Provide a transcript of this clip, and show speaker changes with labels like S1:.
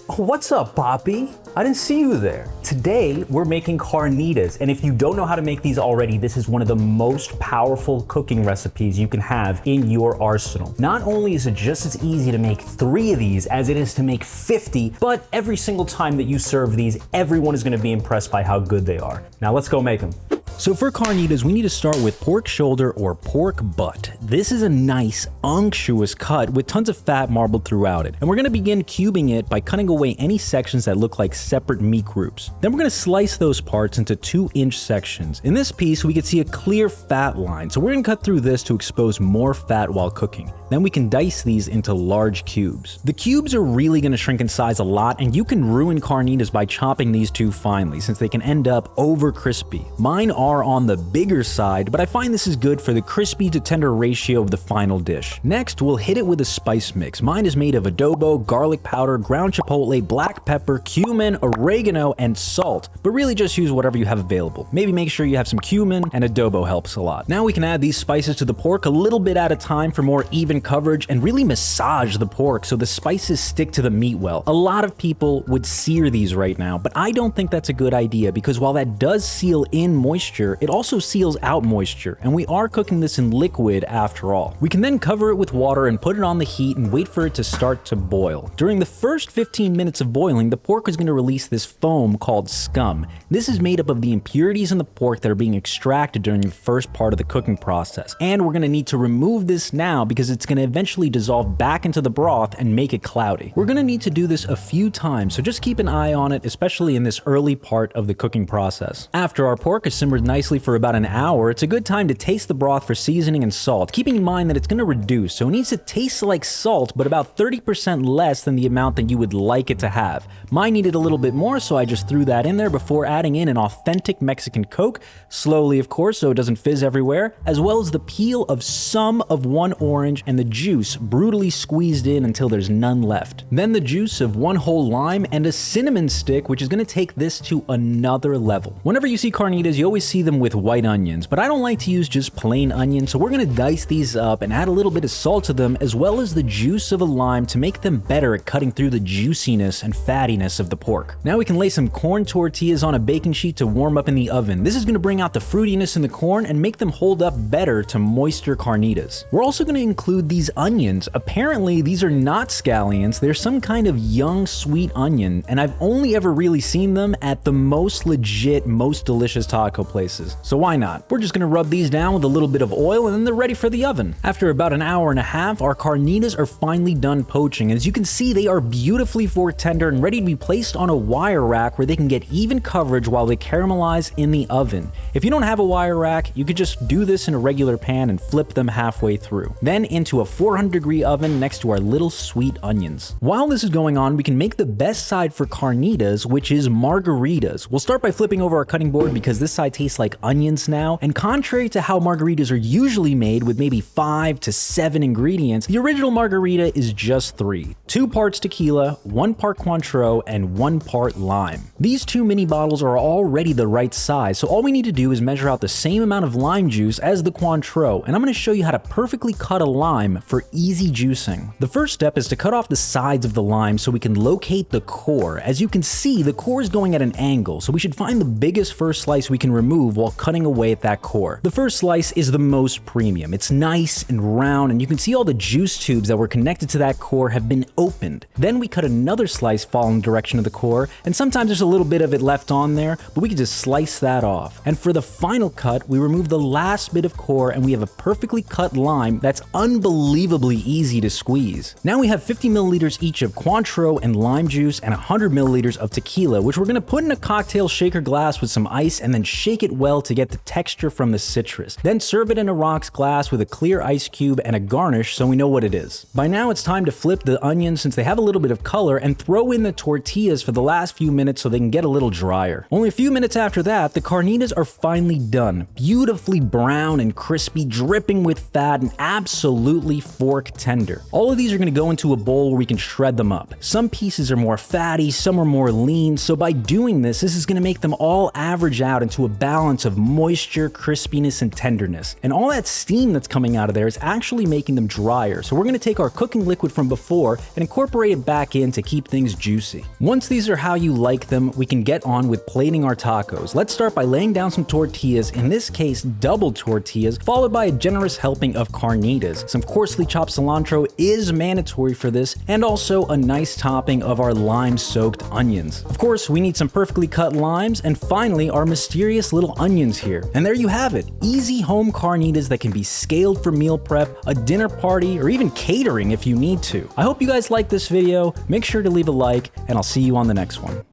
S1: Oh, what's up, Poppy? I didn't see you there. Today, we're making carnitas, and if you don't know how to make these already, this is one of the most powerful cooking recipes you can have in your arsenal. Not only is it just as easy to make 3 of these as it is to make 50, but every single time that you serve these, everyone is gonna be impressed by how good they are. Now let's go make them. So for carnitas, we need to start with pork shoulder or pork butt. This is a nice, unctuous cut with tons of fat marbled throughout it. And we're gonna begin cubing it by cutting away any sections that look like separate meat groups. Then we're gonna slice those parts into 2-inch sections. In this piece, we can see a clear fat line, so we're gonna cut through this to expose more fat while cooking. Then we can dice these into large cubes. The cubes are really gonna shrink in size a lot, and you can ruin carnitas by chopping these too finely, since they can end up over crispy. Mine are on the bigger side, but I find this is good for the crispy to tender ratio of the final dish. Next, we'll hit it with a spice mix. Mine is made of adobo, garlic powder, ground chipotle, black pepper, cumin, oregano, and salt, but really just use whatever you have available. Maybe make sure you have some cumin, and adobo helps a lot. Now we can add these spices to the pork a little bit at a time for more even coverage and really massage the pork so the spices stick to the meat well. A lot of people would sear these right now, but I don't think that's a good idea because while that does seal in moisture, it also seals out moisture, and we are cooking this in liquid after all. We can then cover it with water and put it on the heat and wait for it to start to boil. During the first 15 minutes of boiling, the pork is going to release this foam called scum. This is made up of the impurities in the pork that are being extracted during the first part of the cooking process. And we're going to need to remove this now because it's going to eventually dissolve back into the broth and make it cloudy. We're going to need to do this a few times, so just keep an eye on it, especially in this early part of the cooking process. After our pork is simmered nicely for about an hour, it's a good time to taste the broth for seasoning and salt, keeping in mind that it's going to reduce, so it needs to taste like salt, but about 30% less than the amount that you would like it to have. Mine needed a little bit more, so I just threw that in there before adding in an authentic Mexican Coke, slowly of course so it doesn't fizz everywhere, as well as the peel of some of 1 orange and the juice brutally squeezed in until there's none left. Then the juice of 1 whole lime and a cinnamon stick, which is going to take this to another level. Whenever you see carnitas, you always see them with white onions, but I don't like to use just plain onions, so we're going to dice these up and add a little bit of salt to them as well as the juice of a lime to make them better at cutting through the juiciness and fattiness of the pork. Now we can lay some corn tortillas on a baking sheet to warm up in the oven. This is going to bring out the fruitiness in the corn and make them hold up better to moister carnitas. We're also going to include these onions. Apparently these are not scallions, they're some kind of young sweet onion, and I've only ever really seen them at the most legit, most delicious taco places. So why not? We're just gonna rub these down with a little bit of oil and then they're ready for the oven. After about an hour and a half, our carnitas are finally done poaching. As you can see, they are beautifully fork tender and ready to be placed on a wire rack where they can get even coverage while they caramelize in the oven. If you don't have a wire rack, you could just do this in a regular pan and flip them halfway through. Then into a 400-degree oven next to our little sweet onions. While this is going on, we can make the best side for carnitas, which is margaritas. We'll start by flipping over our cutting board because this side tastes like onions now, and contrary to how margaritas are usually made with maybe 5 to 7 ingredients, the original margarita is just 3. 2 parts tequila, 1 part Cointreau, and 1 part lime. These 2 mini bottles are already the right size, so all we need to do is measure out the same amount of lime juice as the Cointreau, and I'm going to show you how to perfectly cut a lime for easy juicing. The first step is to cut off the sides of the lime so we can locate the core. As you can see, the core is going at an angle, so we should find the biggest first slice we can remove while cutting away at that core. The first slice is the most premium. It's nice and round, and you can see all the juice tubes that were connected to that core have been opened. Then we cut another slice following the direction of the core, and sometimes there's a little bit of it left on there, but we can just slice that off. And for the final cut, we remove the last bit of core and we have a perfectly cut lime that's unbelievably easy to squeeze. Now we have 50 milliliters each of Cointreau and lime juice and 100 milliliters of tequila, which we're going to put in a cocktail shaker glass with some ice and then shake it well to get the texture from the citrus. Then serve it in a rocks glass with a clear ice cube and a garnish so we know what it is. By now it's time to flip the onions since they have a little bit of color and throw in the tortillas for the last few minutes so they can get a little drier. Only a few minutes after that, the carnitas are finally done. Beautifully brown and crispy, dripping with fat and absolutely fork tender. All of these are going to go into a bowl where we can shred them up. Some pieces are more fatty, some are more lean, so by doing this is going to make them all average out into about balance of moisture, crispiness, and tenderness. And all that steam that's coming out of there is actually making them drier. So we're gonna take our cooking liquid from before and incorporate it back in to keep things juicy. Once these are how you like them, we can get on with plating our tacos. Let's start by laying down some tortillas, in this case double tortillas, followed by a generous helping of carnitas. Some coarsely chopped cilantro is mandatory for this, and also a nice topping of our lime-soaked onions. Of course, we need some perfectly cut limes, and finally our mysterious little onions here. And there you have it, easy home carnitas that can be scaled for meal prep, a dinner party, or even catering if you need to. I hope you guys liked this video. Make sure to leave a like, and I'll see you on the next one.